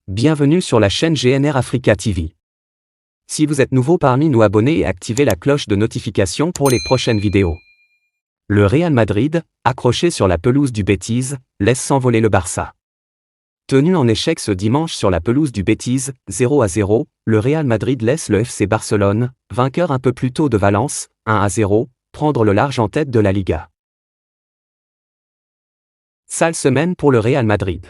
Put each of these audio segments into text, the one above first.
Bienvenue sur la chaîne GNR Africa TV. Si vous êtes nouveau parmi nous, abonnez et activez la cloche de notification pour les prochaines vidéos. Le Real Madrid, accroché sur la pelouse du Betis, laisse s'envoler le Barça. Tenu en échec ce dimanche sur la pelouse du Betis, 0-0, le Real Madrid laisse le FC Barcelone, vainqueur un peu plus tôt de Valence, 1-0, prendre le large en tête de la Liga. Sale semaine pour le Real Madrid.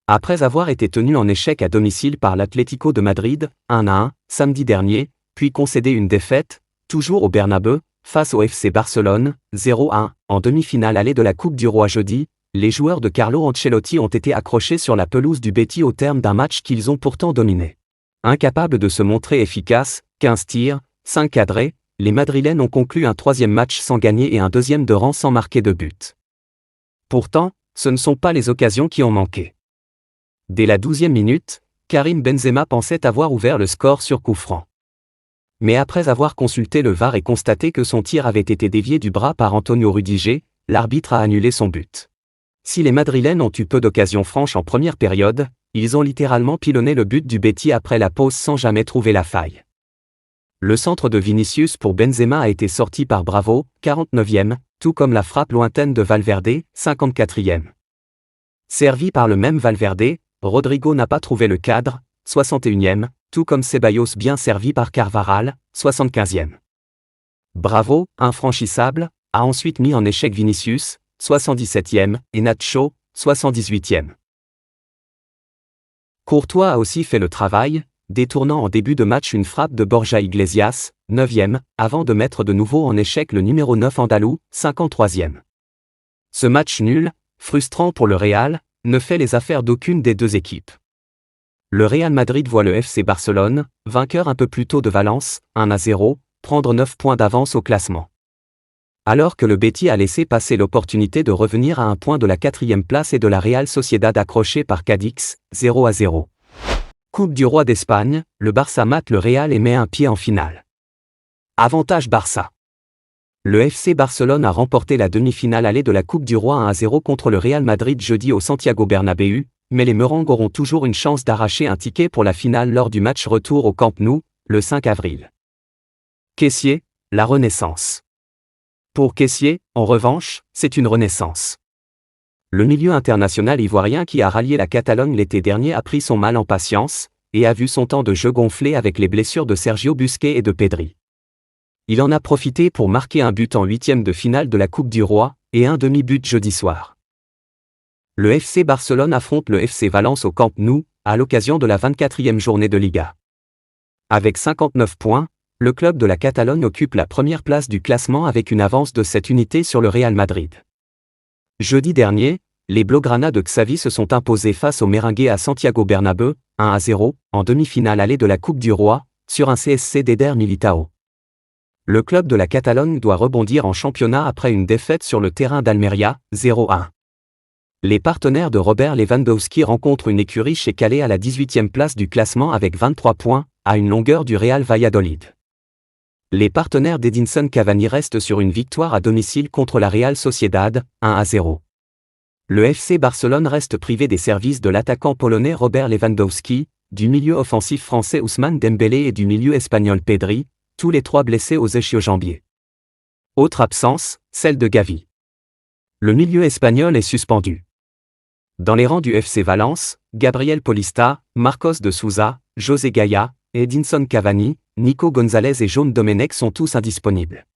Après avoir été tenu en échec à domicile par l'Atlético de Madrid, 1-1, samedi dernier, puis concédé une défaite, toujours au Bernabéu, face au FC Barcelone, 0-1, en demi-finale allée de la Coupe du Roi jeudi, les joueurs de Carlo Ancelotti ont été accrochés sur la pelouse du Betis au terme d'un match qu'ils ont pourtant dominé. Incapables de se montrer efficaces, 15 tirs, 5 cadrés, les Madrilènes ont conclu un troisième match sans gagner et un deuxième de rang sans marquer de but. Pourtant, ce ne sont pas les occasions qui ont manqué. Dès la 12e minute, Karim Benzema pensait avoir ouvert le score sur coup franc. Mais après avoir consulté le VAR et constaté que son tir avait été dévié du bras par Antonio Rudiger, l'arbitre a annulé son but. Si les Madrilènes ont eu peu d'occasions franches en première période, ils ont littéralement pilonné le but du Betis après la pause sans jamais trouver la faille. Le centre de Vinicius pour Benzema a été sorti par Bravo, 49e, tout comme la frappe lointaine de Valverde, 54e. Servi par le même Valverde, Rodrigo n'a pas trouvé le cadre, 61e, tout comme Ceballos bien servi par Carvajal, 75e. Bravo, infranchissable, a ensuite mis en échec Vinicius, 77e, et Nacho, 78e. Courtois a aussi fait le travail, détournant en début de match une frappe de Borja Iglesias, 9e, avant de mettre de nouveau en échec le numéro 9 andalou, 53e. Ce match nul, frustrant pour le Real, ne fait les affaires d'aucune des deux équipes. Le Real Madrid voit le FC Barcelone, vainqueur un peu plus tôt de Valence, 1-0, prendre 9 points d'avance au classement. Alors que le Betis a laissé passer l'opportunité de revenir à un point de la 4e place et de la Real Sociedad accrochée par Cadix, 0-0. Coupe du Roi d'Espagne, le Barça mate le Real et met un pied en finale. Avantage Barça. Le FC Barcelone a remporté la demi-finale allée de la Coupe du Roi 1-0 contre le Real Madrid jeudi au Santiago Bernabéu, mais les Merengues auront toujours une chance d'arracher un ticket pour la finale lors du match retour au Camp Nou, le 5 avril. Kessié, la renaissance. Pour Kessié, en revanche, c'est une renaissance. Le milieu international ivoirien qui a rallié la Catalogne l'été dernier a pris son mal en patience, et a vu son temps de jeu gonfler avec les blessures de Sergio Busquets et de Pedri. Il en a profité pour marquer un but en 8e de finale de la Coupe du Roi, et un demi-but jeudi soir. Le FC Barcelone affronte le FC Valence au Camp Nou, à l'occasion de la 24e journée de Liga. Avec 59 points, le club de la Catalogne occupe la première place du classement avec une avance de 7 unités sur le Real Madrid. Jeudi dernier, les Blaugrana de Xavi se sont imposés face aux Merengues à Santiago Bernabéu, 1-0, en demi-finale allée de la Coupe du Roi, sur un CSC d'Eder Militao. Le club de la Catalogne doit rebondir en championnat après une défaite sur le terrain d'Almeria, 0-1. Les partenaires de Robert Lewandowski rencontrent une écurie chez Calais à la 18e place du classement avec 23 points, à une longueur du Real Valladolid. Les partenaires d'Edinson Cavani restent sur une victoire à domicile contre la Real Sociedad, 1-0. Le FC Barcelone reste privé des services de l'attaquant polonais Robert Lewandowski, du milieu offensif français Ousmane Dembélé et du milieu espagnol Pedri, tous les trois blessés aux ischio-jambiers. Autre absence, celle de Gavi. Le milieu espagnol est suspendu. Dans les rangs du FC Valence, Gabriel Paulista, Marcos de Souza, José Gaya, Edinson Cavani, Nico González et Jaume Domenech sont tous indisponibles.